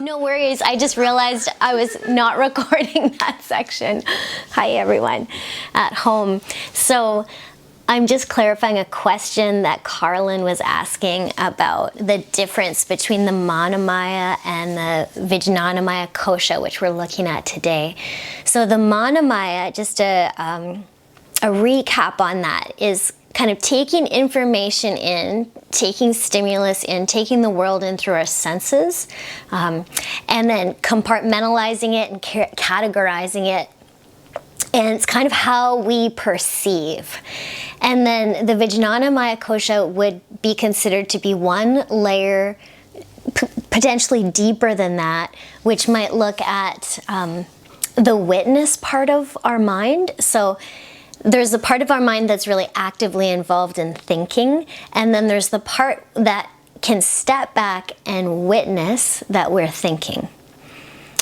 No worries. I just realized I was not recording that section. Hi, everyone at home. So I'm just clarifying a question that Carlin was asking about the difference between the Maunamaya and the Vijnanamaya Kosha, which we're looking at today. So the Maunamaya, just a recap on that, is kind of taking information in, taking stimulus in, taking the world in through our senses, and then compartmentalizing it and categorizing it. And it's kind of how we perceive. And then the Vijnanamaya Kosha would be considered to be one layer, potentially deeper than that, which might look at the witness part of our mind. So there's the part of our mind that's really actively involved in thinking, and then there's the part that can step back and witness that we're thinking.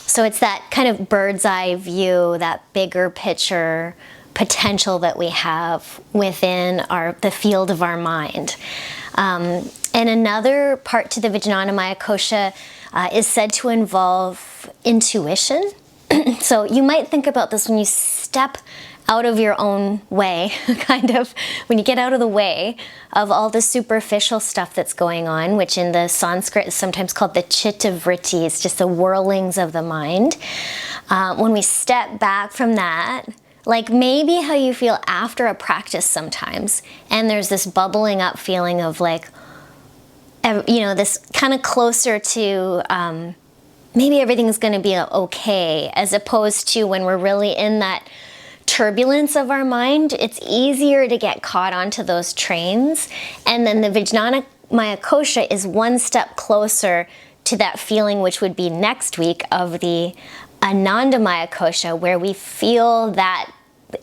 So it's that kind of bird's eye view, that bigger picture potential that we have within the field of our mind. And another part to the Vijnanamaya Kosha is said to involve intuition. So you might think about this when you step out of your own way, kind of, when you get out of the way of all the superficial stuff that's going on, which in the Sanskrit is sometimes called the chitta vrittis, just the whirlings of the mind. When we step back from that, like maybe how you feel after a practice sometimes, and there's this bubbling up feeling of like, you know, this kind of closer to maybe everything's going to be okay, as opposed to when we're really in that turbulence of our mind. It's easier to get caught onto those trains. And then the Vijnanamaya Kosha is one step closer to that feeling, which would be next week, of the Anandamaya Kosha, where we feel that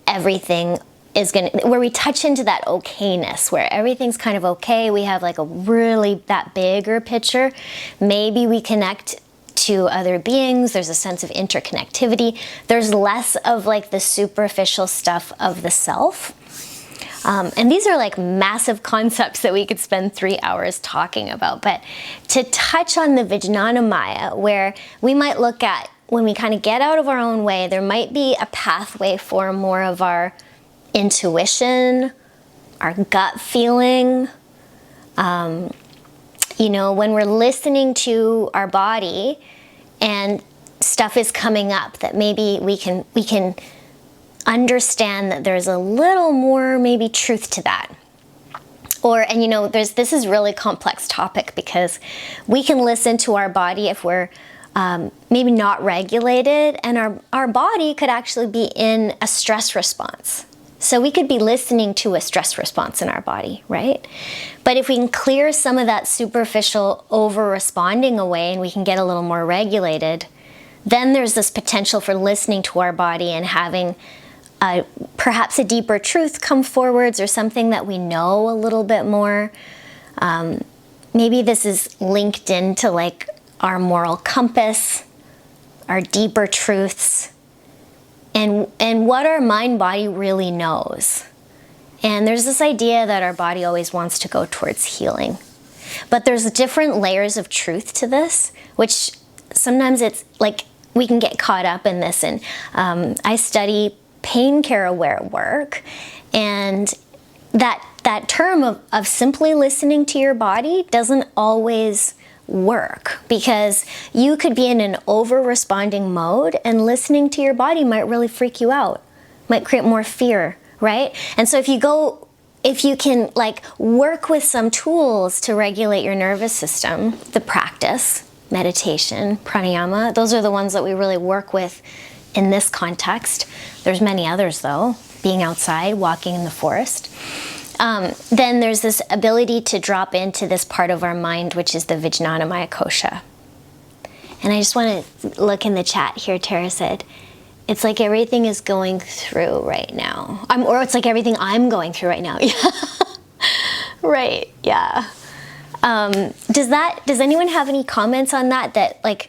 everything is where we touch into that okayness, where everything's kind of okay. We have like a really, that bigger picture. Maybe we connect to other beings. There's a sense of interconnectivity. There's less of like the superficial stuff of the self. And these are like massive concepts that we could spend 3 hours talking about. But to touch on the Vijnanamaya, where we might look at, when we kind of get out of our own way, there might be a pathway for more of our intuition, our gut feeling. You know, when we're listening to our body and stuff is coming up, that maybe we can understand that there's a little more maybe truth to that. And you know, this is really complex topic, because we can listen to our body if we're maybe not regulated, and our body could actually be in a stress response. So we could be listening to a stress response in our body, right? But if we can clear some of that superficial over-responding away and we can get a little more regulated, then there's this potential for listening to our body and having perhaps a deeper truth come forwards, or something that we know a little bit more. Maybe this is linked into like our moral compass, our deeper truths, and what our mind-body really knows. And there's this idea that our body always wants to go towards healing. But there's different layers of truth to this, which sometimes it's like we can get caught up in this. And I study pain care aware work, and that term of simply listening to your body doesn't always work, because you could be in an over-responding mode, and listening to your body might really freak you out, might create more fear, right? And so if you can like work with some tools to regulate your nervous system, the practice, meditation, pranayama, those are the ones that we really work with in this context. There's many others though, being outside, walking in the forest. Then there's this ability to drop into this part of our mind, which is the Vijnanamaya Kosha. And I just want to look in the chat here. Tara said, it's like everything is going through right now. Or it's like everything I'm going through right now. Yeah. Right, yeah. Does anyone have any comments on that? That like,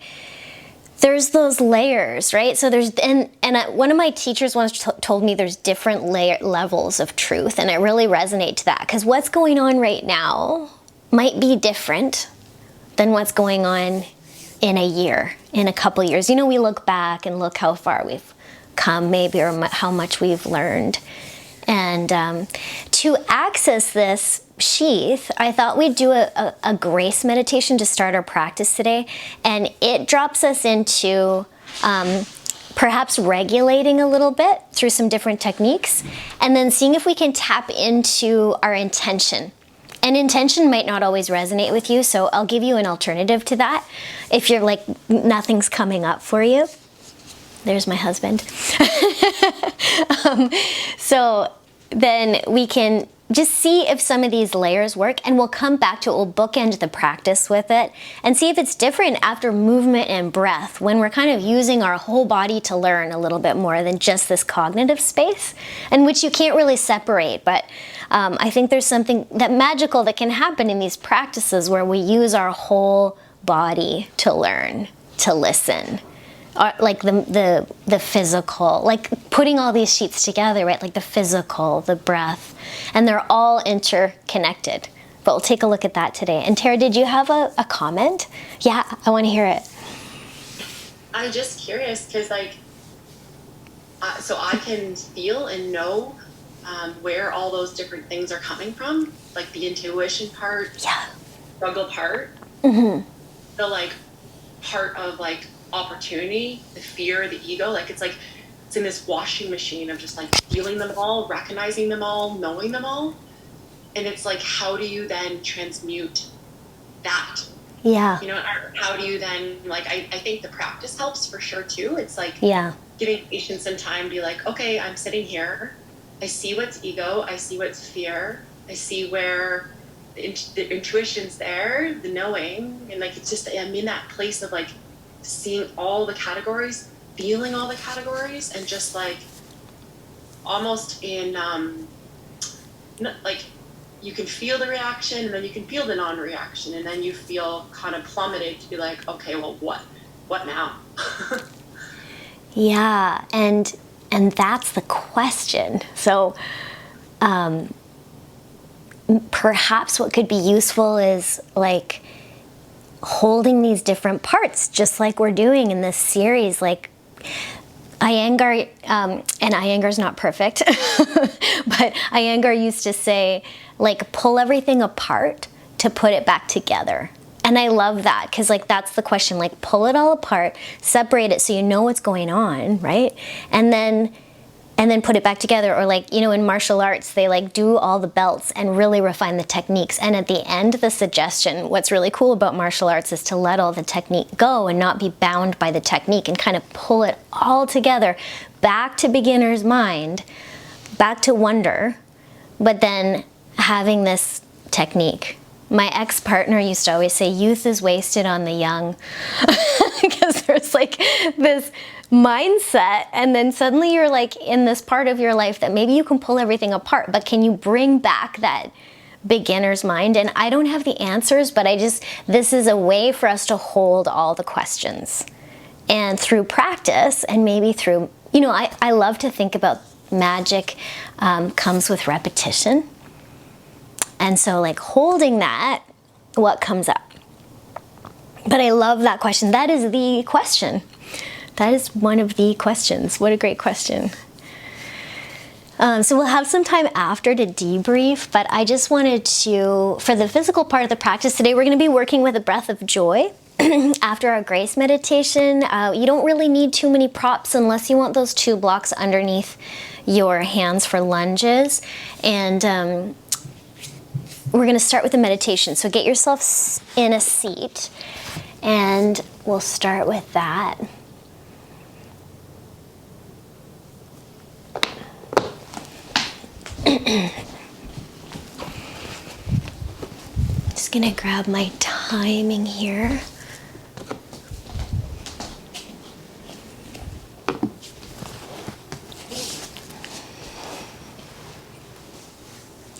there's those layers, right? So there's, and one of my teachers once told me there's different levels of truth, and I really resonate to that, because what's going on right now might be different than what's going on in a year, in a couple years. You know, we look back and look how far we've come, maybe, or how much we've learned. And to access this sheath, I thought we'd do a grace meditation to start our practice today. And it drops us into perhaps regulating a little bit through some different techniques, and then seeing if we can tap into our intention. And intention might not always resonate with you, so I'll give you an alternative to that if you're like, nothing's coming up for you. There's my husband. So then we can just see if some of these layers work, and we'll come back to it. We'll bookend the practice with it and see if it's different after movement and breath, when we're kind of using our whole body to learn a little bit more than just this cognitive space, and which you can't really separate. But I think there's something that magical that can happen in these practices where we use our whole body to learn, to listen. Like the physical, like putting all these sheets together, right? Like the physical, the breath, and they're all interconnected. But we'll take a look at that today. And Tara, did you have a comment? Yeah, I want to hear it. I'm just curious because, like, so I can feel and know where all those different things are coming from, like the intuition part, struggle part, the like part of like opportunity, the fear, the ego, like it's in this washing machine of just like feeling them all, recognizing them all, knowing them all. And it's like, how do you then transmute that? Yeah. You know, how do you then, like, I think the practice helps for sure too. It's like giving patience and time, be like, okay, I'm sitting here. I see what's ego. I see what's fear. I see where the intuition's there, the knowing. And like, it's just, I'm in that place of like, seeing all the categories, feeling all the categories, and just like almost in like you can feel the reaction and then you can feel the non-reaction, and then you feel kind of plummeted to be like, okay, well, what now? Yeah, and that's the question. So perhaps what could be useful is like holding these different parts, just like we're doing in this series. Like Iyengar, and Iyengar's not perfect, but Iyengar used to say, like, pull everything apart to put it back together. And I love that, because like that's the question, like pull it all apart, separate it so you know what's going on, right? And then put it back together. Or like, you know, in martial arts, they like do all the belts and really refine the techniques. And at the end, the suggestion, what's really cool about martial arts is to let all the technique go and not be bound by the technique, and kind of pull it all together back to beginner's mind, back to wonder, but then having this technique. My ex-partner used to always say, youth is wasted on the young, because there's like this mindset, and then suddenly you're like in this part of your life that maybe you can pull everything apart, but can you bring back that beginner's mind? And I don't have the answers, but this is a way for us to hold all the questions. And through practice, and maybe through, you know, I love to think about magic comes with repetition. And so like holding that, what comes up? But I love that question. That is the question. That is one of the questions. What a great question. So we'll have some time after to debrief, but I just wanted to, for the physical part of the practice today, we're going to be working with a breath of joy. After our grace meditation, you don't really need too many props unless you want those 2 blocks underneath your hands for lunges. And we're going to start with a meditation. So get yourself in a seat, and we'll start with that. Just going to grab my timing here.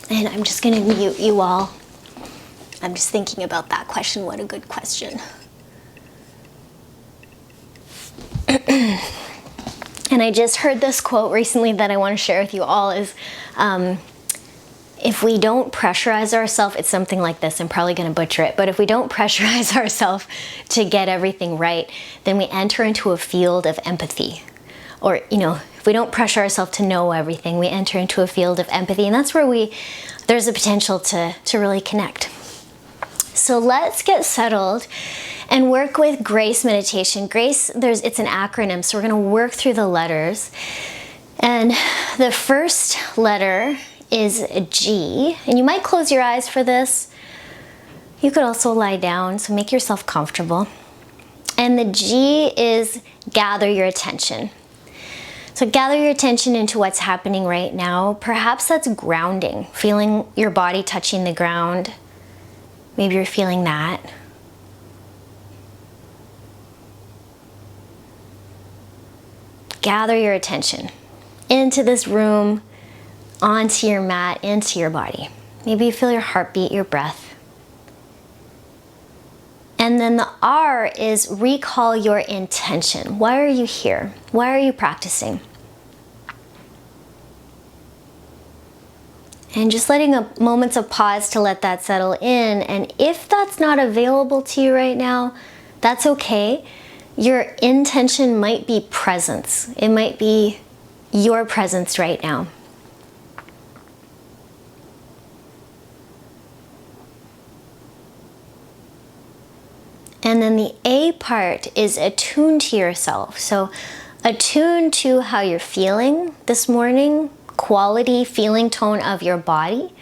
And I'm just going to mute you all. I'm just thinking about that question. What a good question. And I just heard this quote recently that I want to share with you all. Is if we don't pressurize ourselves, it's something like this, I'm probably going to butcher it, but if we don't pressurize ourselves to get everything right, then we enter into a field of empathy. Or, if we don't pressure ourselves to know everything, we enter into a field of empathy, and that's where there's a potential to really connect. So let's get settled and work with GRACE meditation. GRACE, it's an acronym, so we're going to work through the letters. And the first letter is a G, and you might close your eyes for this. You could also lie down, so make yourself comfortable. And the G is gather your attention. So gather your attention into what's happening right now. Perhaps that's grounding, feeling your body touching the ground. Maybe you're feeling that. Gather your attention into this room, onto your mat, into your body. Maybe you feel your heartbeat, your breath. And then the R is recall your intention. Why are you here? Why are you practicing? And just letting moments of pause to let that settle in. And if that's not available to you right now, that's okay. Your intention might be presence. It might be your presence right now. And then the A part is attune to yourself. So attune to how you're feeling this morning, quality, feeling tone of your body.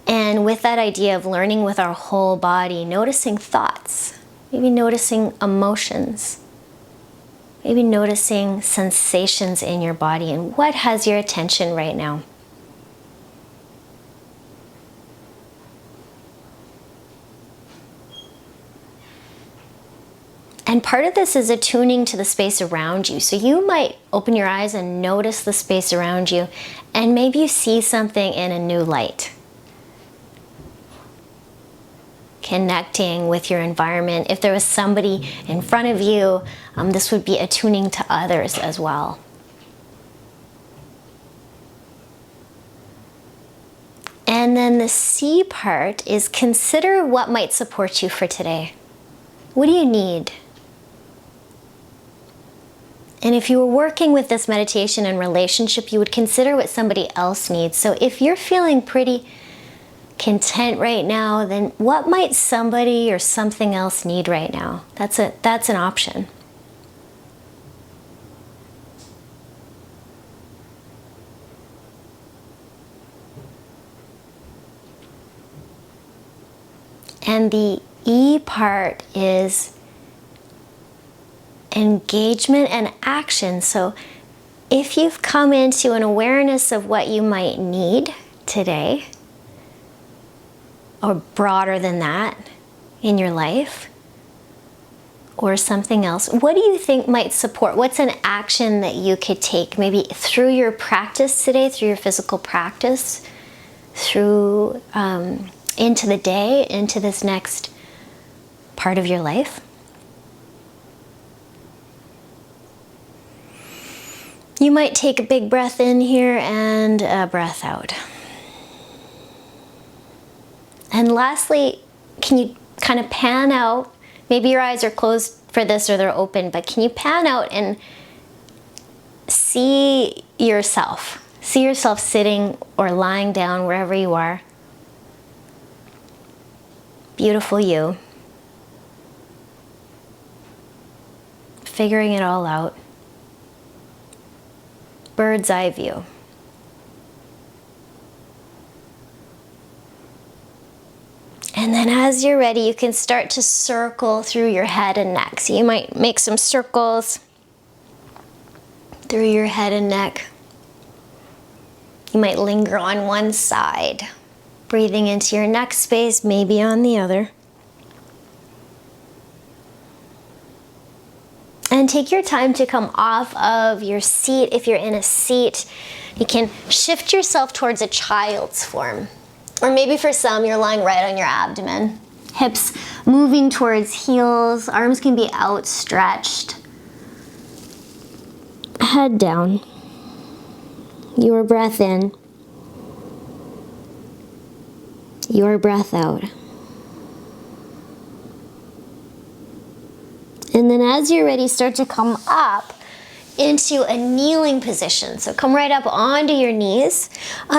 And with that idea of learning with our whole body, noticing thoughts, maybe noticing emotions, maybe noticing sensations in your body, and what has your attention right now. And part of this is attuning to the space around you. So you might open your eyes and notice the space around you, and maybe you see something in a new light. Connecting with your environment. If there was somebody in front of you, this would be attuning to others as well. And then the C part is consider what might support you for today. What do you need? And if you were working with this meditation and relationship, you would consider what somebody else needs. So if you're feeling pretty content right now, then what might somebody or something else need right now? That's an option. And the E part is engagement and action. So if you've come into an awareness of what you might need today, or broader than that in your life, or something else, what do you think might support? What's an action that you could take, maybe through your practice today, through your physical practice, through into the day, into this next part of your life? You might take a big breath in here and a breath out. And lastly, can you kind of pan out? Maybe your eyes are closed for this or they're open, but can you pan out and see yourself? See yourself sitting or lying down wherever you are. Beautiful you. Figuring it all out. Bird's eye view. And then as you're ready, you can start to circle through your head and neck. So you might make some circles through your head and neck. You might linger on one side, breathing into your neck space, maybe on the other. And take your time to come off of your seat. If you're in a seat, you can shift yourself towards a child's form. Or maybe for some, you're lying right on your abdomen. Hips moving towards heels. Arms can be outstretched. Head down. Your breath in. Your breath out. And then as you're ready, start to come up into a kneeling position. So come right up onto your knees.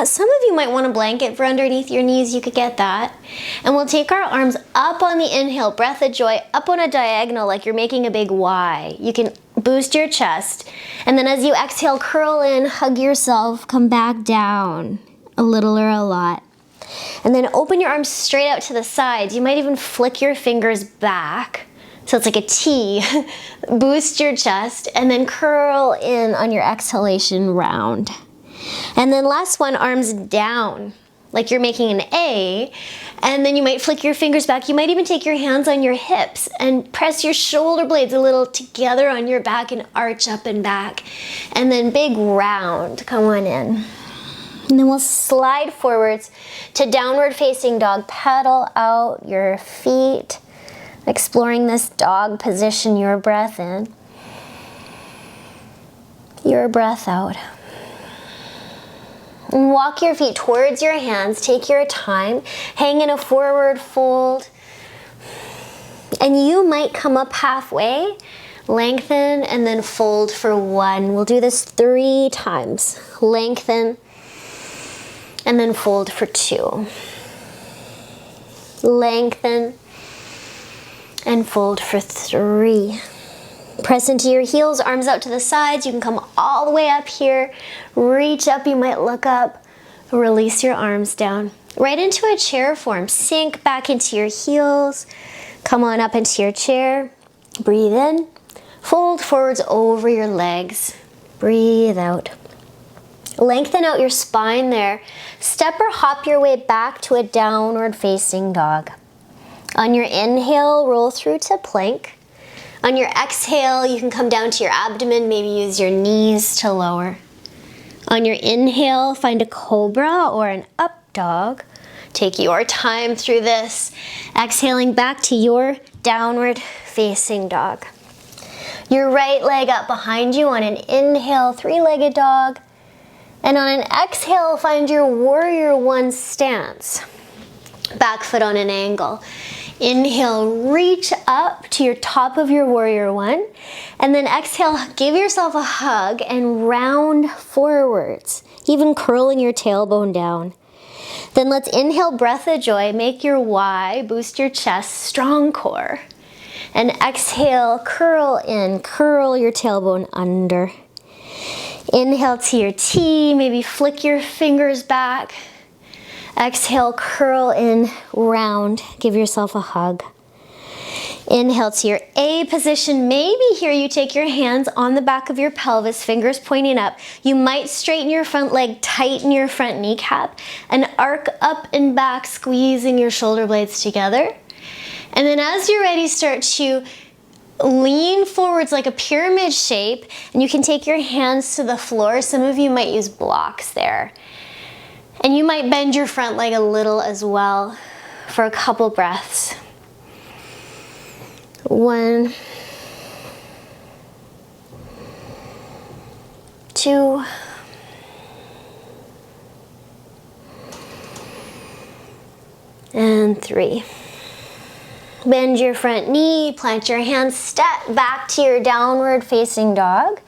Some of you might want a blanket for underneath your knees. You could get that. And we'll take our arms up on the inhale, breath of joy, up on a diagonal like you're making a big Y. You can boost your chest. And then as you exhale, curl in, hug yourself, come back down a little or a lot. And then open your arms straight out to the sides. You might even flick your fingers back. So it's like a T. Boost your chest and then curl in on your exhalation, round. And then last one, arms down, like you're making an A. And then you might flick your fingers back. You might even take your hands on your hips and press your shoulder blades a little together on your back and arch up and back. And then big round, come on in. And then we'll slide forwards to downward facing dog. Pedal out your feet. Exploring this dog position, your breath in, your breath out. And walk your feet towards your hands, take your time, hang in a forward fold. And you might come up halfway, lengthen, and then fold for one. We'll do this 3 times. Lengthen, and then fold for 2. Lengthen, and fold for 3. Press into your heels, arms out to the sides. You can come all the way up here. Reach up, you might look up. Release your arms down. Right into a chair form. Sink back into your heels. Come on up into your chair. Breathe in. Fold forwards over your legs. Breathe out. Lengthen out your spine there. Step or hop your way back to a downward facing dog. On your inhale, roll through to plank. On your exhale, you can come down to your abdomen, maybe use your knees to lower. On your inhale, find a cobra or an up dog. Take your time through this. Exhaling back to your downward facing dog. Your right leg up behind you on an inhale, 3-legged dog. And on an exhale, find your warrior 1 stance. Back foot on an angle. Inhale, reach up to your top of your warrior 1. And then exhale, give yourself a hug and round forwards, even curling your tailbone down. Then let's inhale, breath of joy, make your Y, boost your chest, strong core. And exhale, curl in, curl your tailbone under. Inhale to your T, maybe flick your fingers back. Exhale, curl in, round, give yourself a hug. Inhale to your A position. Maybe here you take your hands on the back of your pelvis, fingers pointing up. You might straighten your front leg, tighten your front kneecap, and arc up and back, squeezing your shoulder blades together. And then as you're ready, start to lean forwards like a pyramid shape, and you can take your hands to the floor. Some of you might use blocks there. And you might bend your front leg a little as well for a couple breaths. 1, 2, and 3. Bend your front knee, plant your hands, step back to your downward facing dog.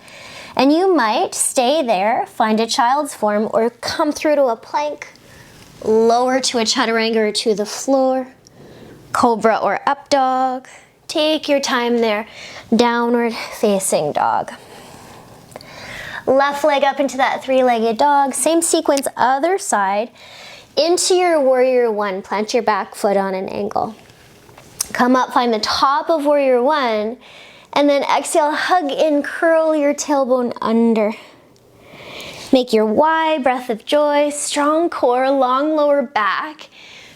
And you might stay there, find a child's form, or come through to a plank, lower to a chaturanga or to the floor, cobra or up dog. Take your time there, downward facing dog. Left leg up into that 3-legged dog. Same sequence, other side. Into your warrior 1, plant your back foot on an angle. Come up, find the top of warrior 1, and then exhale, hug in, curl your tailbone under. Make your Y, breath of joy, strong core, long lower back.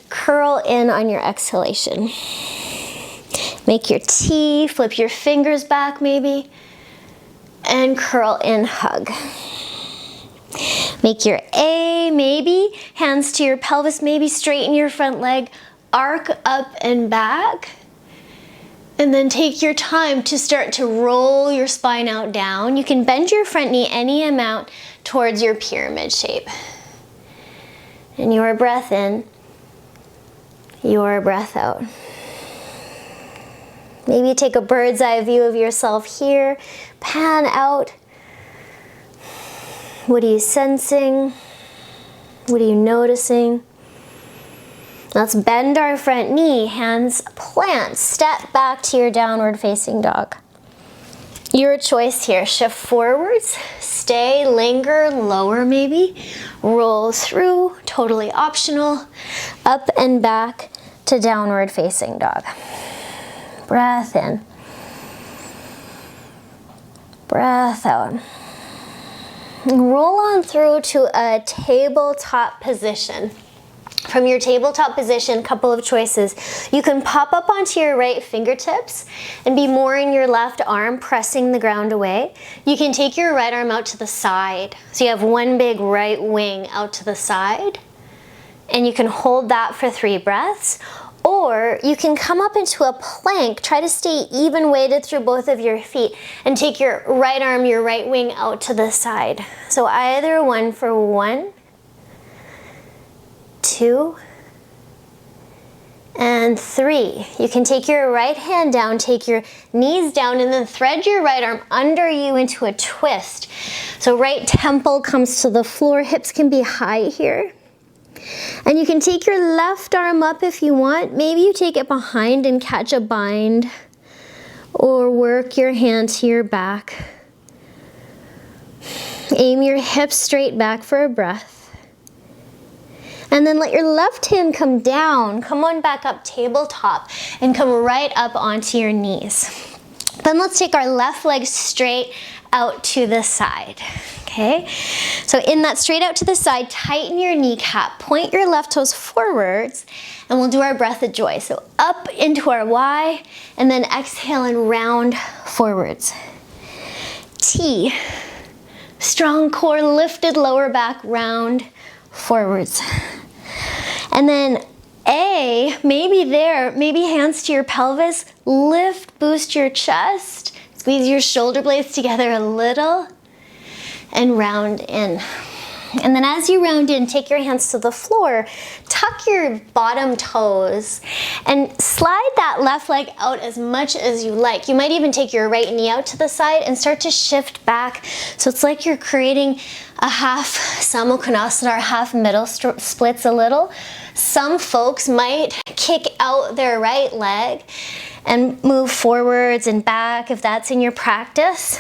Curl in on your exhalation. Make your T, flip your fingers back maybe, and curl in, hug. Make your A, maybe, hands to your pelvis, maybe straighten your front leg, arc up and back. And then take your time to start to roll your spine out down. You can bend your front knee any amount towards your pyramid shape. And your breath in. your breath out. Maybe take a bird's eye view of yourself here. Pan out. What are you sensing? What are you noticing? Let's bend our front knee, hands plant, step back to your downward facing dog. Your choice here, shift forwards, stay, linger, lower maybe, roll through, totally optional, up and back to downward facing dog. Breath in, breath out. Roll on through to a tabletop position. From your tabletop position, couple of choices. You can pop up onto your right fingertips and be more in your left arm, pressing the ground away. You can take your right arm out to the side. So you have one big right wing out to the side. And you can hold that for 3 breaths. Or you can come up into a plank, try to stay even weighted through both of your feet, and take your right arm, your right wing out to the side. So either one for 1, 2, and 3. You can take your right hand down, take your knees down, and then thread your right arm under you into a twist. So right temple comes to the floor, hips can be high here. And you can take your left arm up if you want. Maybe you take it behind and catch a bind, or work your hand to your back. Aim your hips straight back for a breath. And then let your left hand come down, come on back up tabletop, and come right up onto your knees. Then let's take our left leg straight out to the side, okay? So in that straight out to the side, tighten your kneecap, point your left toes forwards, and we'll do our breath of joy. So up into our Y, and then exhale and round forwards. T, strong core, lifted lower back, round forwards. And then A, maybe there, maybe hands to your pelvis, lift, boost your chest, squeeze your shoulder blades together a little, and round in. And then as you round in, take your hands to the floor, tuck your bottom toes, and slide that left leg out as much as you like. You might even take your right knee out to the side and start to shift back. So it's like you're creating a half Samukhanasana, or half middle splits a little. Some folks might kick out their right leg and move forwards and back if that's in your practice.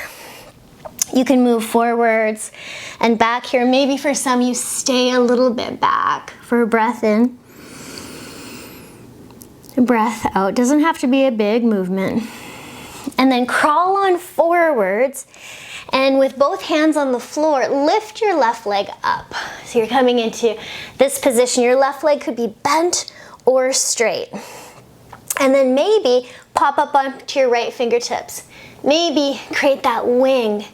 You can move forwards and back here. Maybe for some you stay a little bit back for a breath in, breath out. Doesn't have to be a big movement. And then crawl on forwards, and with both hands on the floor, lift your left leg up. So you're coming into this position. Your left leg could be bent or straight. And then maybe pop up onto your right fingertips. Maybe create that wing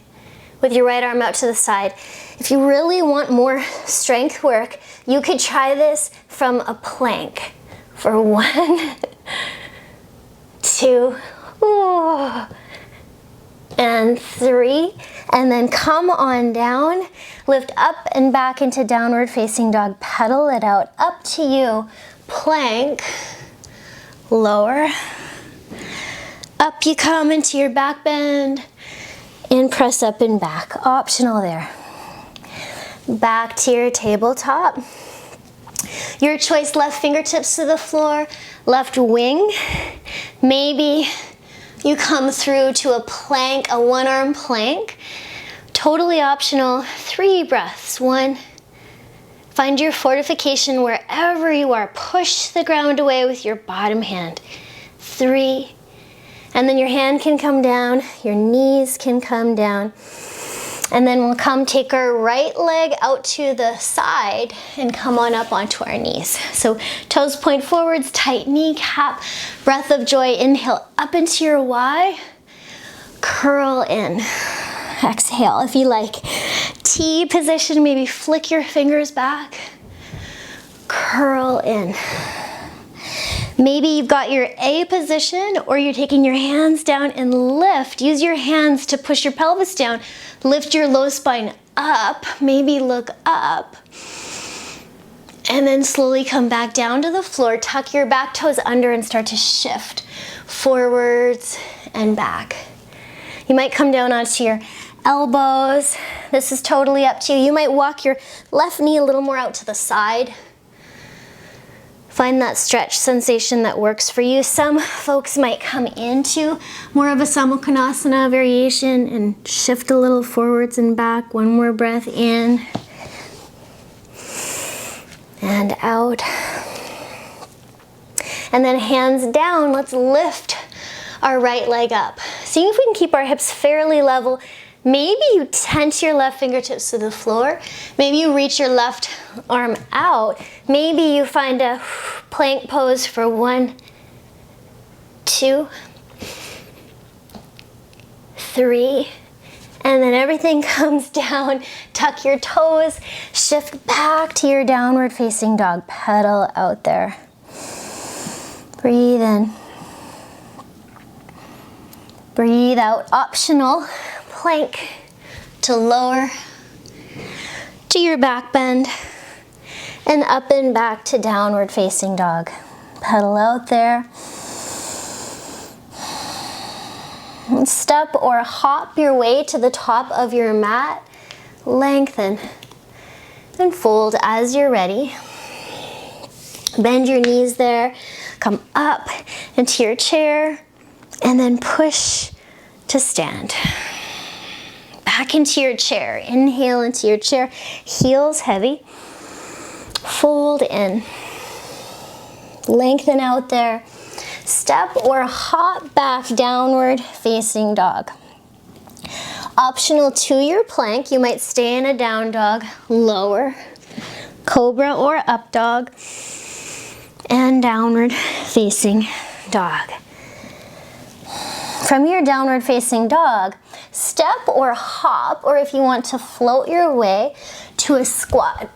with your right arm out to the side. If you really want more strength work, you could try this from a plank for 1, 2, and 3, and then come on down, lift up and back into downward facing dog, pedal it out, up to you, plank, lower, up you come into your back bend, and press up and back, optional there. Back to your tabletop. Your choice, left fingertips to the floor, left wing. Maybe you come through to a plank, a one-arm plank. Totally optional, 3 breaths. 1, find your fortification wherever you are. Push the ground away with your bottom hand. 3, and then your hand can come down, your knees can come down. And then we'll come take our right leg out to the side and come on up onto our knees. So toes point forwards, tight kneecap, breath of joy, inhale up into your Y, curl in, exhale if you like. T position, maybe flick your fingers back, curl in. Maybe you've got your A position, or you're taking your hands down and lift. Use your hands to push your pelvis down. Lift your low spine up, maybe look up. And then slowly come back down to the floor. Tuck your back toes under and start to shift forwards and back. You might come down onto your elbows. This is totally up to you. You might walk your left knee a little more out to the side. Find that stretch sensation that works for you. Some folks might come into more of a Samukhanasana variation and shift a little forwards and back. One more breath in and out. And then hands down, let's lift our right leg up. See if we can keep our hips fairly level. Maybe you tense your left fingertips to the floor. Maybe you reach your left arm out. Maybe you find a plank pose for 1, 2, 3. And then everything comes down. Tuck your toes. Shift back to your downward facing dog. Pedal out there. Breathe in. Breathe out. Optional. Plank to lower to your back bend and up and back to downward facing dog. Pedal out there. And step or hop your way to the top of your mat. Lengthen and fold as you're ready. Bend your knees there. Come up into your chair and then push to stand. Back into your chair. Inhale into your chair. Heels heavy. Fold in. Lengthen out there. Step or hop back downward facing dog. Optional to your plank, you might stay in a down dog, lower, cobra or up dog, and downward facing dog. From your downward facing dog, step or hop, or if you want to float your way to a squat.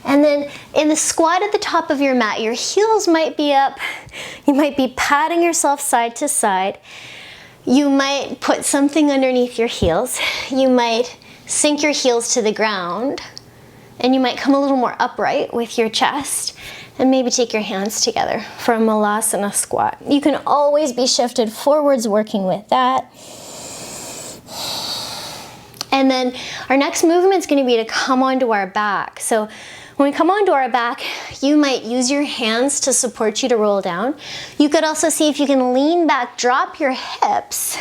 And then in the squat at the top of your mat, your heels might be up. You might be patting yourself side to side. You might put something underneath your heels. You might sink your heels to the ground. And you might come a little more upright with your chest. And maybe take your hands together for a Malasana squat. You can always be shifted forwards working with that. And then our next movement is going to be to come onto our back. So when we come onto our back, you might use your hands to support you to roll down. You could also see if you can lean back, drop your hips,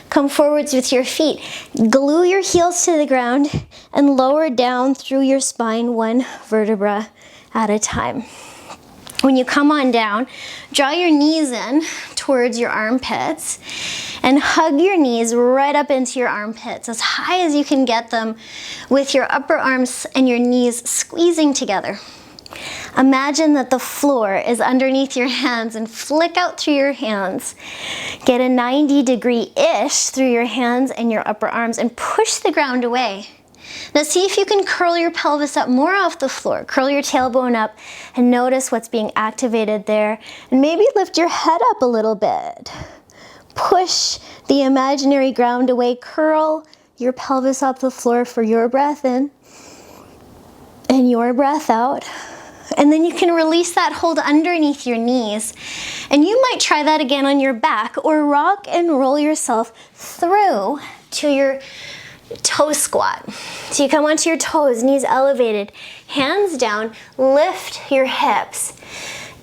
come forwards with your feet. Glue your heels to the ground and lower down through your spine, one vertebra at a time. When you come on down, draw your knees in towards your armpits and hug your knees right up into your armpits as high as you can get them with your upper arms and your knees squeezing together. Imagine that the floor is underneath your hands and flick out through your hands. Get a 90-degree-ish through your hands and your upper arms and push the ground away. Now see if you can curl your pelvis up more off the floor. Curl your tailbone up and notice what's being activated there. And maybe lift your head up a little bit. Push the imaginary ground away. Curl your pelvis off the floor for your breath in and your breath out. And then you can release that hold underneath your knees. And you might try that again on your back or rock and roll yourself through to your toe squat. So you come onto your toes, knees elevated, hands down, lift your hips.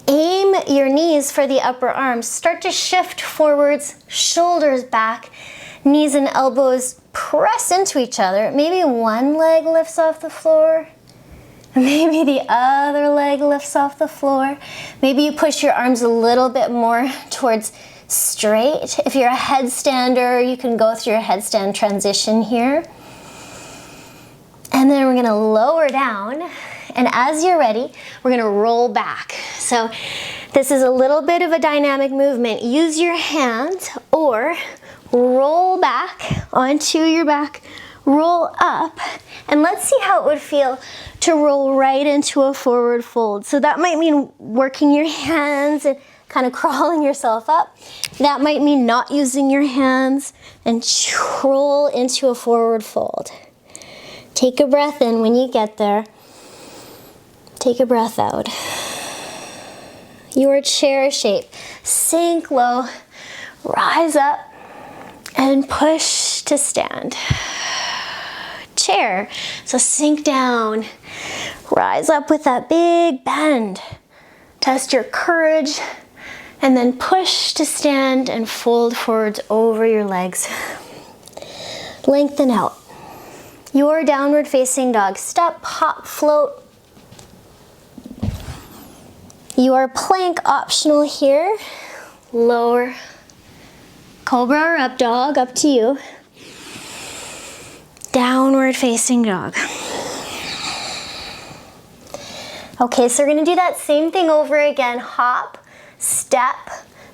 Aim your knees for the upper arms. Start to shift forwards, shoulders back, knees and elbows press into each other. Maybe one leg lifts off the floor. Maybe the other leg lifts off the floor. Maybe you push your arms a little bit more towards straight. If you're a headstander, you can go through your headstand transition here. And then we're gonna lower down. And as you're ready, we're gonna roll back. So this is a little bit of a dynamic movement. Use your hands or roll back onto your back, roll up, and let's see how it would feel to roll right into a forward fold. So that might mean working your hands and kind of crawling yourself up. That might mean not using your hands and roll into a forward fold. Take a breath in when you get there. Take a breath out. Your chair shape. Sink low, rise up, and push to stand. Chair. So sink down, rise up with that big bend. Test your courage, and then push to stand and fold forwards over your legs. Lengthen out. Your downward facing dog. Step, hop, float. Your plank optional here. Lower. Cobra or up dog, up to you. Downward facing dog. Okay, so we're gonna do that same thing over again. Hop, step,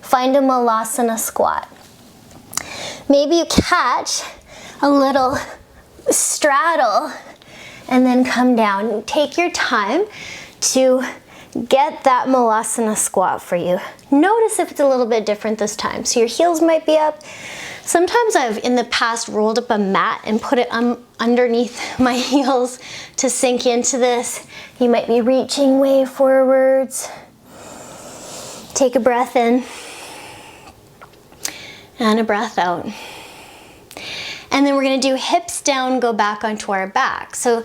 find a malasana squat. Maybe you catch a little straddle and then come down. Take your time to get that malasana squat for you. Notice if it's a little bit different this time. So your heels might be up. Sometimes I've in the past rolled up a mat and put it underneath my heels to sink into this. You might be reaching way forwards. Take a breath in and a breath out. And then we're gonna do hips down, go back onto our back. So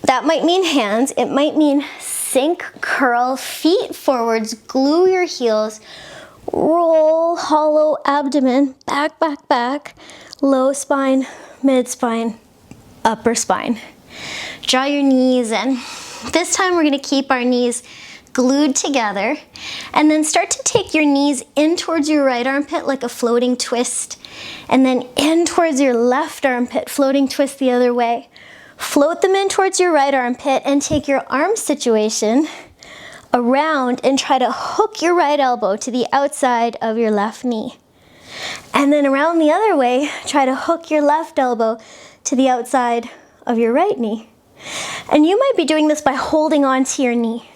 that might mean hands, it might mean sink, curl, feet forwards, glue your heels, roll, hollow abdomen, back, back, back, low spine, mid spine, upper spine. Draw your knees in. This time we're gonna keep our knees glued together and then start to take your knees in towards your right armpit like a floating twist and then in towards your left armpit, floating twist the other way. Float them in towards your right armpit and take your arm situation around and try to hook your right elbow to the outside of your left knee. And then around the other way, try to hook your left elbow to the outside of your right knee. And you might be doing this by holding on to your knee.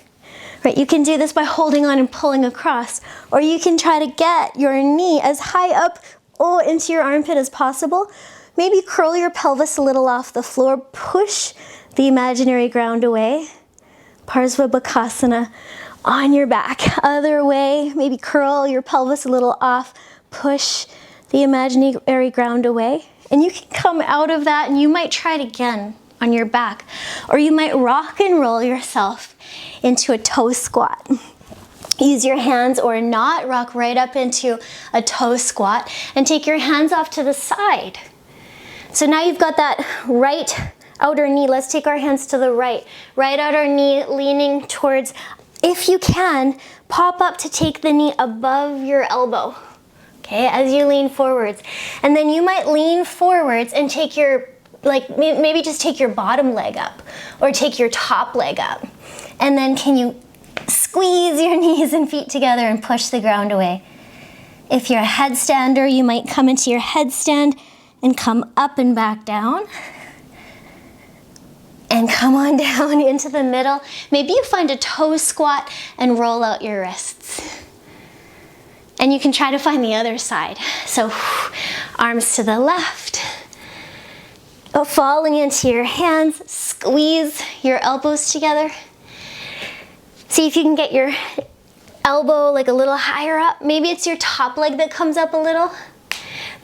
Right? You can do this by holding on and pulling across, or you can try to get your knee as high up into your armpit as possible. Maybe curl your pelvis a little off the floor, push the imaginary ground away. Parsvabhakasana on your back. Other way, maybe curl your pelvis a little off, push the imaginary ground away. And you can come out of that and you might try it again on your back. Or you might rock and roll yourself into a toe squat. Use your hands or not, rock right up into a toe squat and take your hands off to the side. So now you've got that right outer knee. Let's take our hands to the right. Right outer knee leaning towards, if you can, pop up to take the knee above your elbow. Okay, as you lean forwards. And then you might lean forwards and take your, maybe just take your bottom leg up or take your top leg up. And then can you squeeze your knees and feet together and push the ground away. If you're a headstander, you might come into your headstand and come up and back down. And come on down into the middle. Maybe you find a toe squat and roll out your wrists. And you can try to find the other side. So arms to the left. Falling into your hands, squeeze your elbows together. See if you can get your elbow like a little higher up. Maybe it's your top leg that comes up a little.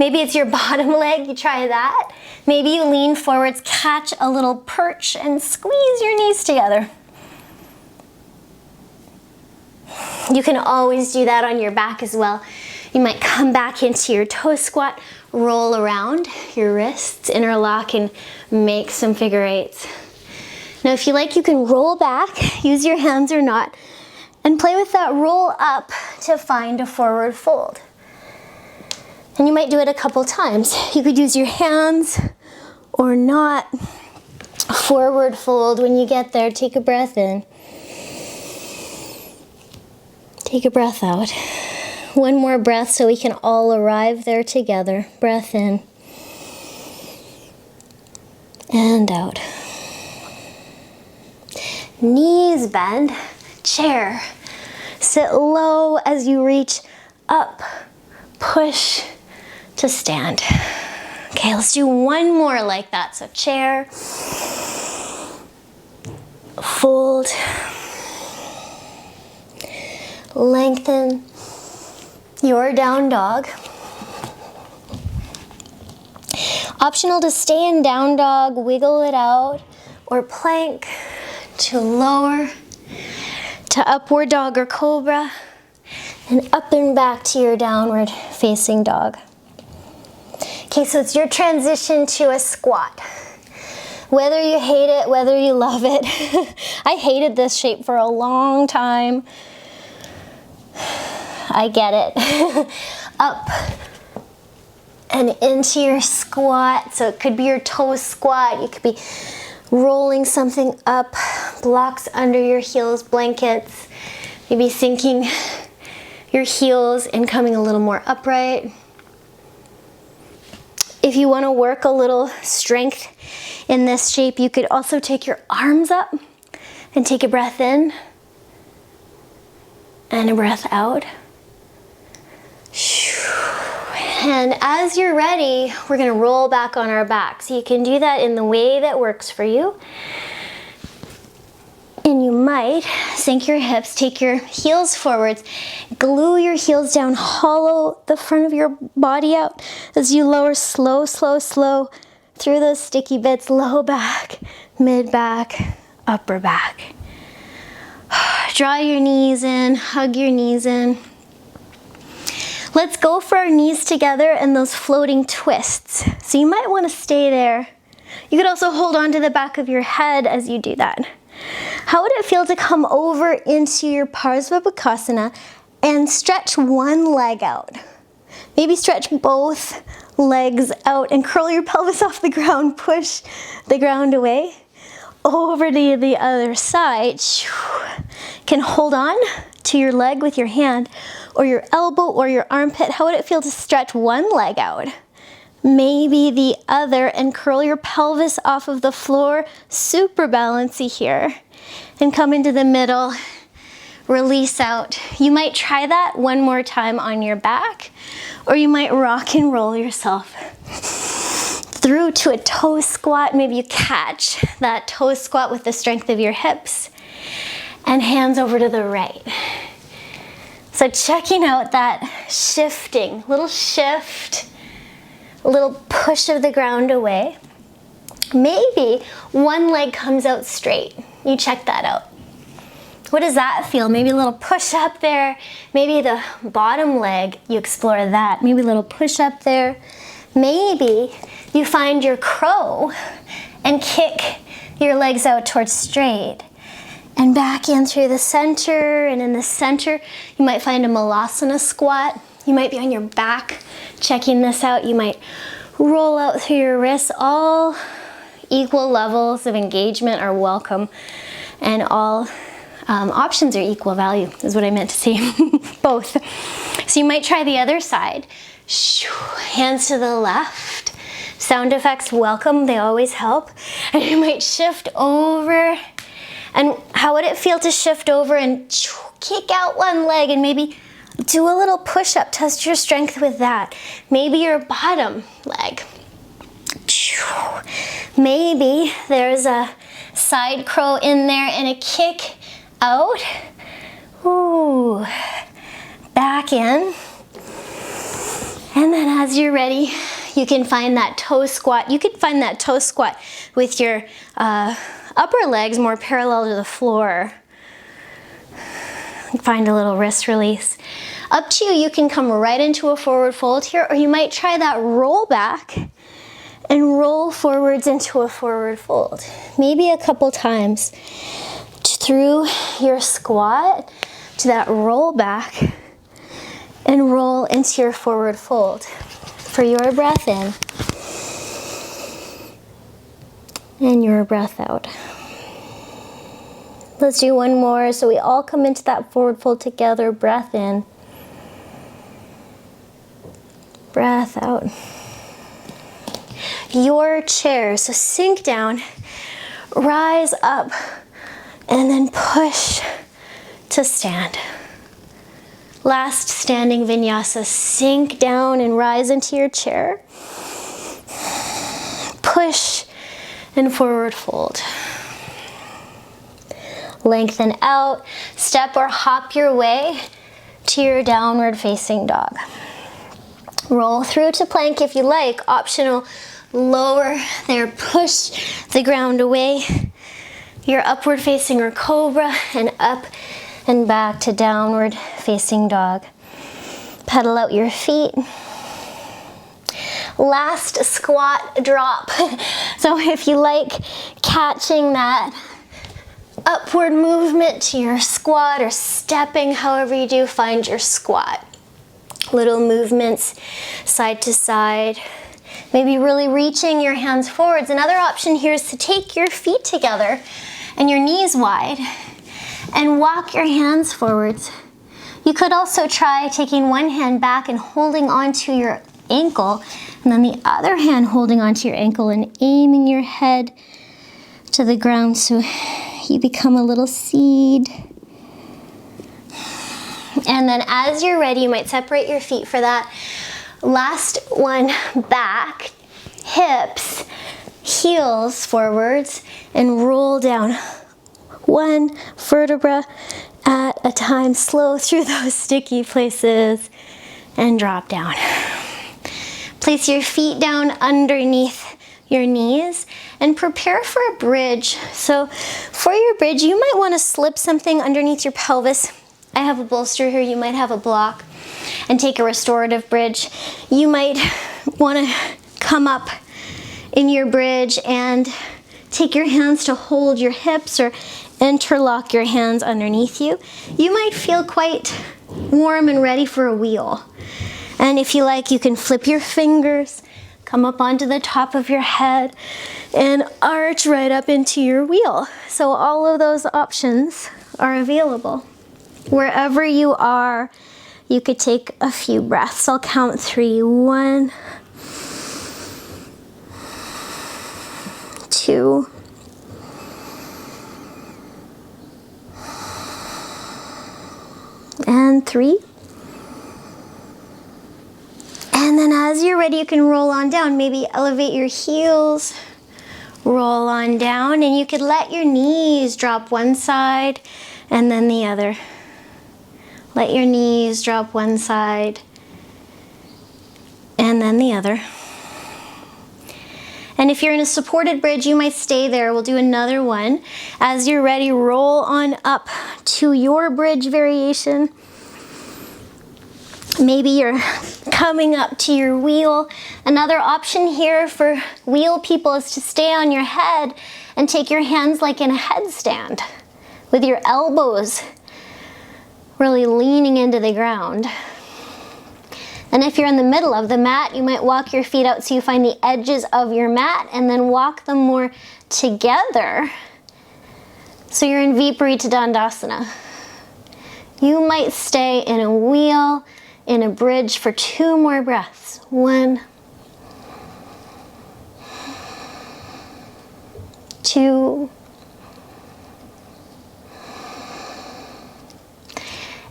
Maybe it's your bottom leg, you try that. Maybe you lean forwards, catch a little perch and squeeze your knees together. You can always do that on your back as well. You might come back into your toe squat, roll around your wrists, interlock and make some figure eights. Now if you like, you can roll back, use your hands or not, and play with that roll up to find a forward fold. And you might do it a couple times. You could use your hands or not. Forward fold. When you get there, take a breath in. Take a breath out. One more breath so we can all arrive there together. Breath in. And out. Knees bend. Chair. Sit low as you reach up. Push to stand. Okay, let's do one more like that. So chair, fold, Lengthen your down dog. Optional to stay in down dog, wiggle it out, or plank to lower to upward dog or cobra, and up and back to your downward facing dog. Okay, so it's your transition to a squat. Whether you hate it, whether you love it. I hated this shape for a long time. I get it. Up and into your squat. So it could be your toe squat. You could be rolling something up, blocks under your heels, blankets. Maybe sinking your heels and coming a little more upright. If you want to work a little strength in this shape, you could also take your arms up and take a breath in and a breath out. And as you're ready, we're going to roll back on our back. So you can do that in the way that works for you. And you might sink your hips, take your heels forwards, glue your heels down, hollow the front of your body out as you lower slow, slow, slow through those sticky bits, low back, mid back, upper back. Draw your knees in, hug your knees in. Let's go for our knees together and those floating twists. So you might want to stay there. You could also hold on to the back of your head as you do that. How would it feel to come over into your Parsvabhakasana and stretch one leg out? Maybe stretch both legs out and curl your pelvis off the ground, push the ground away. Over to the other side. Can hold on to your leg with your hand or your elbow or your armpit. How would it feel to stretch one leg out? Maybe the other, and curl your pelvis off of the floor. Super balancy here. And come into the middle. Release out. You might try that one more time on your back, or you might rock and roll yourself through to a toe squat. Maybe you catch that toe squat with the strength of your hips, and hands over to the right. So checking out that shifting, little shift, a little push of the ground away. Maybe one leg comes out straight. You check that out. What does that feel? Maybe a little push up there. Maybe the bottom leg, you explore that. Maybe a little push up there. Maybe you find your crow and kick your legs out towards straight. And back in through the center, and in the center, you might find a Malasana squat. You might be on your back, checking this out. You might roll out through your wrists. All equal levels of engagement are welcome, and all options are equal value, is what I meant to say. Both. So you might try the other side. Hands to the left. Sound effects welcome, they always help. And you might shift over. And how would it feel to shift over and kick out one leg and maybe do a little push-up, test your strength with that. Maybe your bottom leg. Maybe there's a side crow in there and a kick out. Ooh. Back in. And then as you're ready, you can find that toe squat. You could find that toe squat with your upper legs more parallel to the floor. Find a little wrist release. Up to you, you can come right into a forward fold here, or you might try that roll back and roll forwards into a forward fold. Maybe a couple times through your squat to that roll back and roll into your forward fold. For your breath in and your breath out. Let's do one more so we all come into that forward fold together. Breath in. Breath out. Your chair, so sink down, rise up, and then push to stand. Last standing vinyasa, sink down and rise into your chair. Push and forward fold. Lengthen out, step or hop your way to your downward facing dog. Roll through to plank if you like. Optional, lower there, push the ground away. Your upward facing or cobra, and up and back to downward facing dog. Pedal out your feet. Last squat drop. So if you like catching that upward movement to your squat or stepping, however you do, find your squat. Little movements side to side. Maybe really reaching your hands forwards. Another option here is to take your feet together and your knees wide and walk your hands forwards. You could also try taking one hand back and holding onto your ankle, and then the other hand holding onto your ankle and aiming your head to the ground so you become a little seed. And then as you're ready, you might separate your feet for that. Last one, back, hips, heels forwards, and roll down. One vertebra at a time. Slow through those sticky places and drop down. Place your feet down underneath your knees and prepare for a bridge. So for your bridge, you might want to slip something underneath your pelvis. I have a bolster here, you might have a block, and take a restorative bridge. You might want to come up in your bridge and take your hands to hold your hips or interlock your hands underneath you. You might feel quite warm and ready for a wheel. And if you like, you can flip your fingers, come up onto the top of your head, and arch right up into your wheel. So all of those options are available. Wherever you are, you could take a few breaths. I'll count 3. 1, 2, and 3. And then as you're ready, you can roll on down. Maybe elevate your heels, roll on down, and you could let your knees drop one side and then the other. Let your knees drop one side and then the other. And if you're in a supported bridge, you might stay there. We'll do another one. As you're ready, roll on up to your bridge variation. Maybe you're coming up to your wheel. Another option here for wheel people is to stay on your head and take your hands like in a headstand with your elbows really leaning into the ground. And if you're in the middle of the mat, you might walk your feet out so you find the edges of your mat and then walk them more together. So you're in Viparita Dandasana. You might stay in a wheel, in a bridge for 2 more breaths. 1, 2,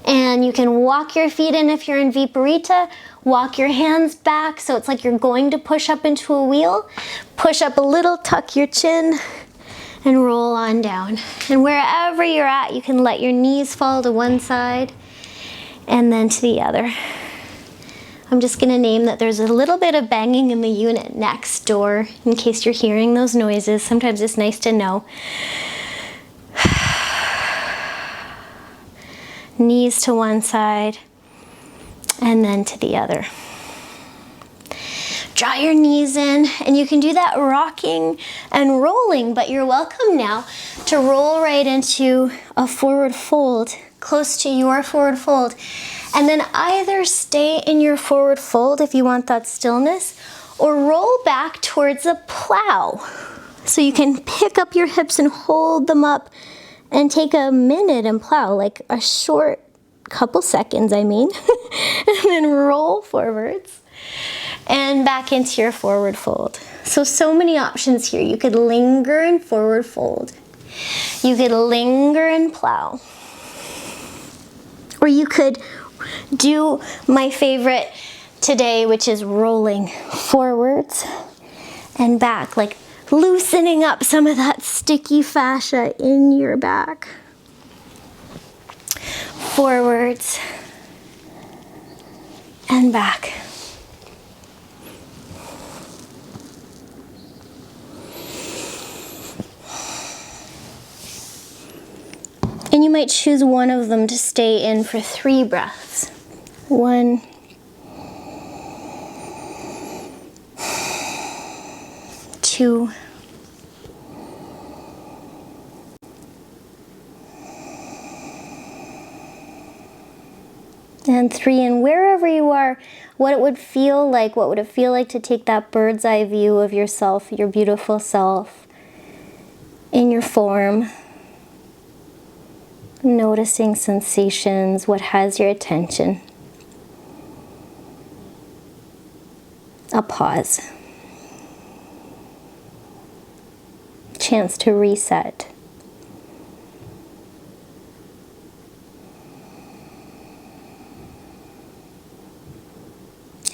and you can walk your feet in if you're in Viparita. Walk your hands back so it's like you're going to push up into a wheel. Push up a little, tuck your chin, and roll on down. And wherever you're at, you can let your knees fall to one side and then to the other. I'm just going to name that there's a little bit of banging in the unit next door in case you're hearing those noises. Sometimes it's nice to know. Knees to one side and then to the other. Draw your knees in, and you can do that rocking and rolling, but you're welcome now to roll right into a forward fold, close to your forward fold. And then either stay in your forward fold if you want that stillness, or roll back towards a plow. So you can pick up your hips and hold them up and take a minute and plow, like a short couple seconds, and then roll forwards and back into your forward fold. So many options here. You could linger in forward fold. You could linger and plow. Or you could do my favorite today, which is rolling forwards and back, like loosening up some of that sticky fascia in your back. Forwards and back. And you might choose one of them to stay in for 3 breaths. 1, 2, and 3. And wherever you are, what it would feel like, what would it feel like to take that bird's eye view of yourself, your beautiful self, in your form, noticing sensations, what has your attention. A pause. Chance to reset.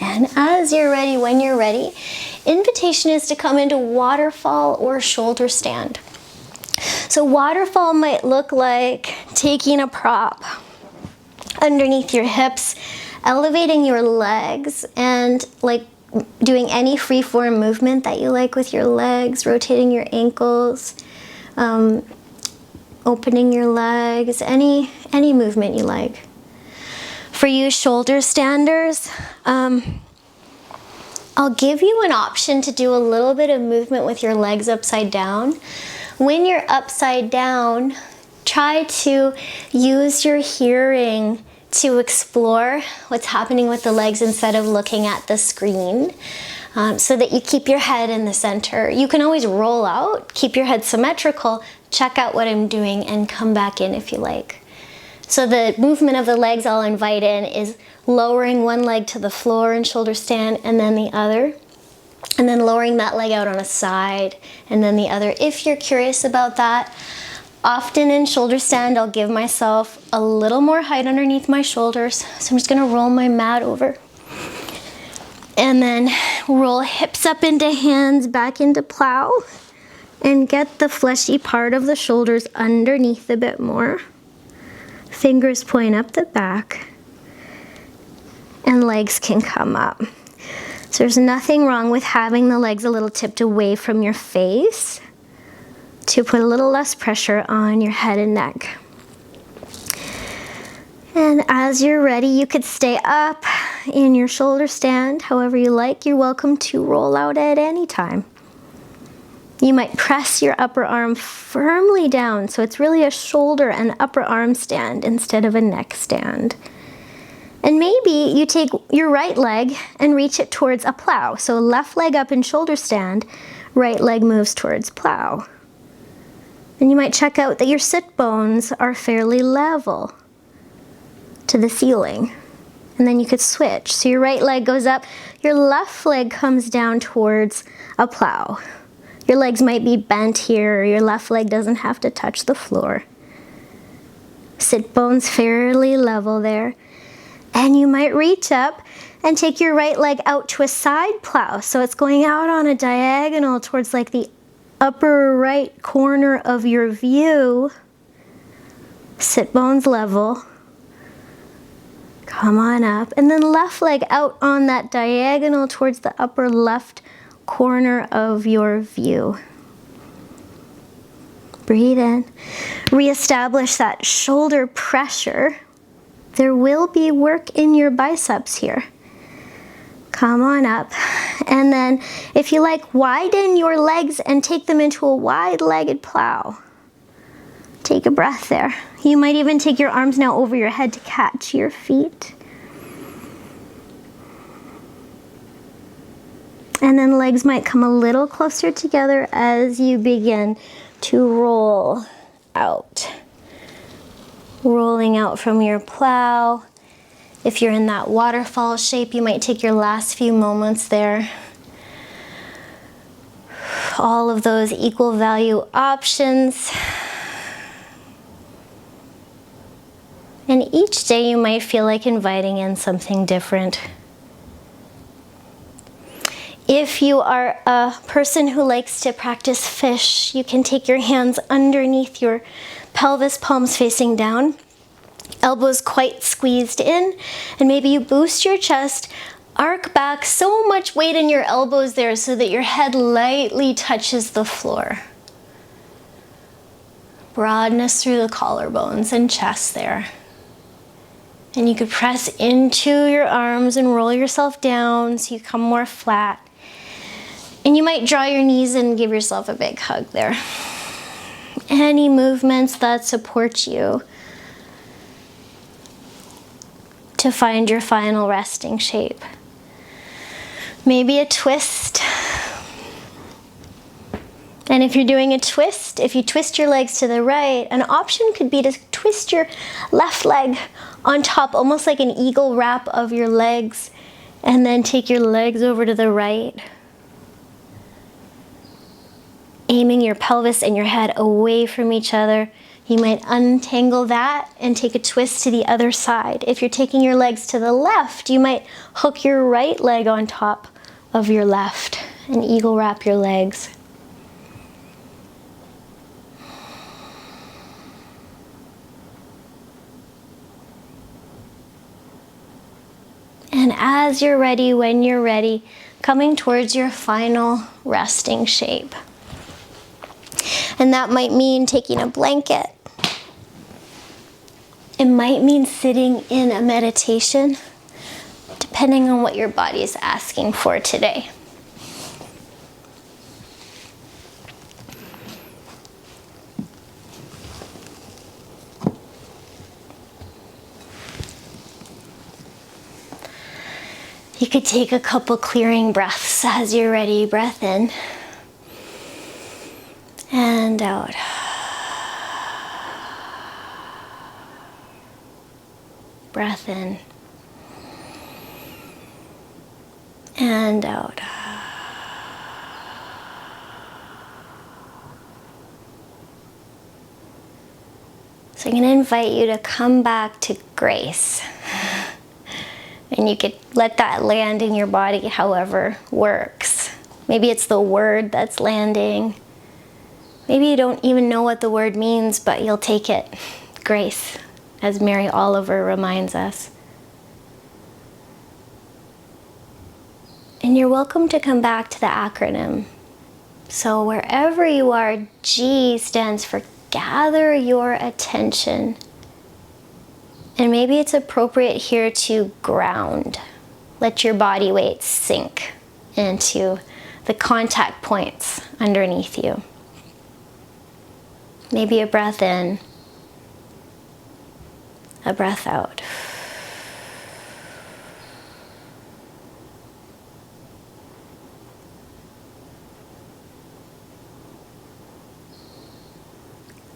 And as you're ready, when you're ready, invitation is to come into waterfall or shoulder stand. So waterfall might look like taking a prop underneath your hips, elevating your legs, and like doing any free-form movement that you like with your legs, rotating your ankles, opening your legs, any movement you like. For you shoulder standers, I'll give you an option to do a little bit of movement with your legs upside down. When you're upside down, try to use your hearing to explore what's happening with the legs instead of looking at the screen, so that you keep your head in the center. You can always roll out, keep your head symmetrical, check out what I'm doing, and come back in if you like. So the movement of the legs I'll invite in is lowering one leg to the floor in shoulder stand and then the other. And then lowering that leg out on a side and then the other. If you're curious about that, often in shoulder stand, I'll give myself a little more height underneath my shoulders. So I'm just gonna roll my mat over. And then roll hips up into hands, back into plow. And get the fleshy part of the shoulders underneath a bit more. Fingers point up the back. And legs can come up. So there's nothing wrong with having the legs a little tipped away from your face to put a little less pressure on your head and neck. And as you're ready, you could stay up in your shoulder stand however you like. You're welcome to roll out at any time. You might press your upper arm firmly down, so it's really a shoulder and upper arm stand instead of a neck stand. And maybe you take your right leg and reach it towards a plow. So left leg up in shoulder stand, right leg moves towards plow. And you might check out that your sit bones are fairly level to the ceiling. And then you could switch. So your right leg goes up, your left leg comes down towards a plow. Your legs might be bent here, or your left leg doesn't have to touch the floor. Sit bones fairly level there. And you might reach up and take your right leg out to a side plow. So it's going out on a diagonal towards like the upper right corner of your view. Sit bones level. Come on up. And then left leg out on that diagonal towards the upper left corner of your view. Breathe in. Reestablish that shoulder pressure. There will be work in your biceps here. Come on up. And then if you like, widen your legs and take them into a wide-legged plow. Take a breath there. You might even take your arms now over your head to catch your feet. And then legs might come a little closer together as you begin to roll out. Rolling out from your plow. If you're in that waterfall shape, you might take your last few moments there. All of those equal value options. And each day you might feel like inviting in something different. If you are a person who likes to practice fish, you can take your hands underneath your pelvis, palms facing down. elbows quite squeezed in, and maybe you boost your chest, arc back, so much weight in your elbows there so that your head lightly touches the floor. Broadness through the collarbones and chest there. And you could press into your arms and roll yourself down so you come more flat. And you might draw your knees and give yourself a big hug there. Any movements that support you to find your final resting shape. Maybe a twist. And if you're doing a twist, if you twist your legs to the right, an option could be to twist your left leg on top, almost like an eagle wrap of your legs, and then take your legs over to the right, aiming your pelvis and your head away from each other. You might untangle that and take a twist to the other side. If you're taking your legs to the left, you might hook your right leg on top of your left and eagle wrap your legs. And as you're ready, when you're ready, coming towards your final resting shape. And that might mean taking a blanket. It might mean sitting in a meditation, depending on what your body is asking for today. You could take a couple clearing breaths as you're ready. Breath in and out. Breath in and out. So I'm going to invite you to come back to grace. And you could let that land in your body however works. Maybe it's the word that's landing. Maybe you don't even know what the word means, but you'll take it. Grace, as Mary Oliver reminds us. And you're welcome to come back to the acronym. So wherever you are, G stands for gather your attention. And maybe it's appropriate here to ground. Let your body weight sink into the contact points underneath you. Maybe a breath in, a breath out.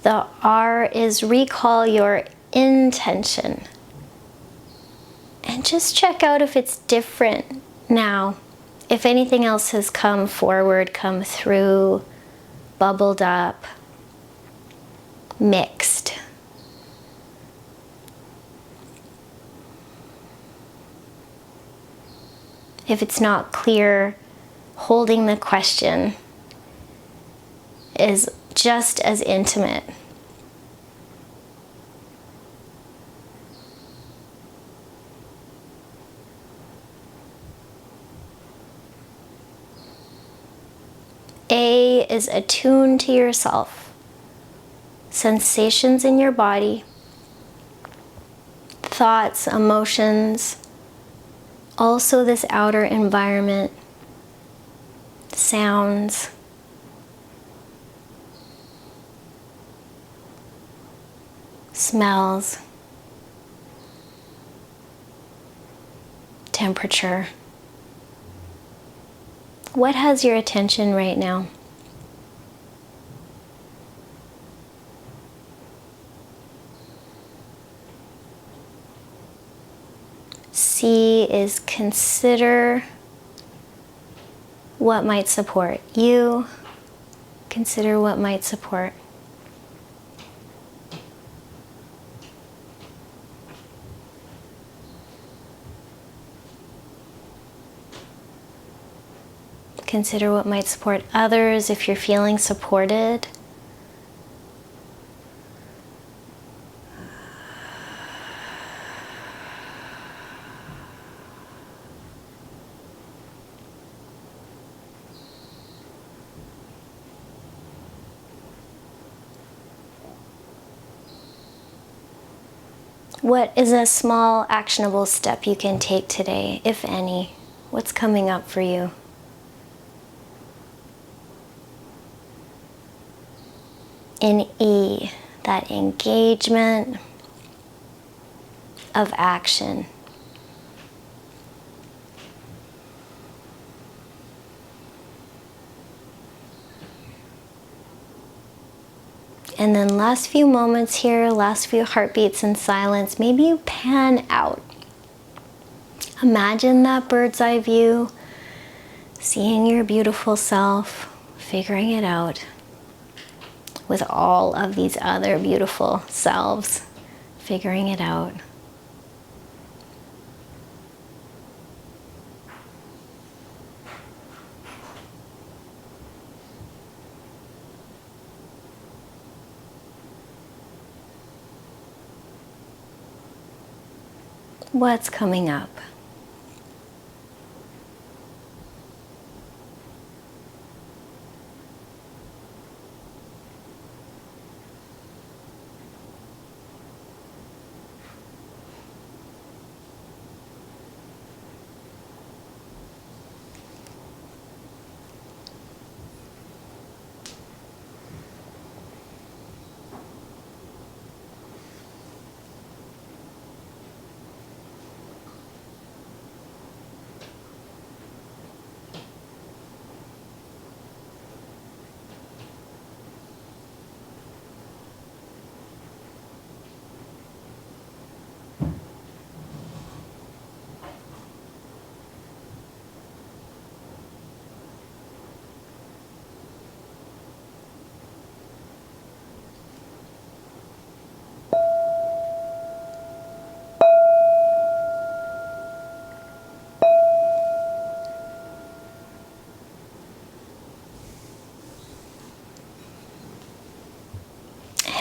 The R is recall your intention. And just check out if it's different now. If anything else has come forward, come through, bubbled up, mixed. If it's not clear, holding the question is just as intimate. A is attuned to yourself, sensations in your body, thoughts, emotions, also this outer environment, sounds, smells, temperature. What has your attention right now? C is consider what might support you. Consider what might support. Consider what might support others if you're feeling supported. What is a small actionable step you can take today, if any? What's coming up for you? In E, that engagement of action. And then last few moments here, last few heartbeats in silence, maybe you pan out. Imagine that bird's eye view, seeing your beautiful self, figuring it out with all of these other beautiful selves, figuring it out. What's coming up?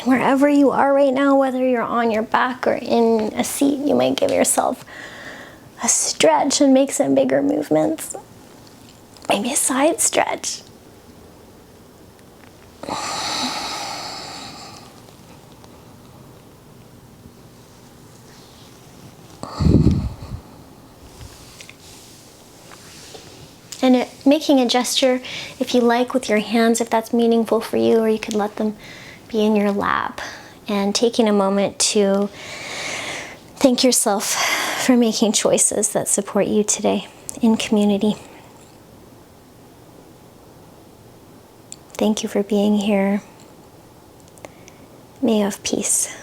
Wherever you are right now, whether you're on your back or in a seat, you might give yourself a stretch and make some bigger movements. Maybe a side stretch. And making a gesture, if you like, with your hands, if that's meaningful for you, or you could let them be in your lap, and taking a moment to thank yourself for making choices that support you today in community. Thank you for being here. May you have peace.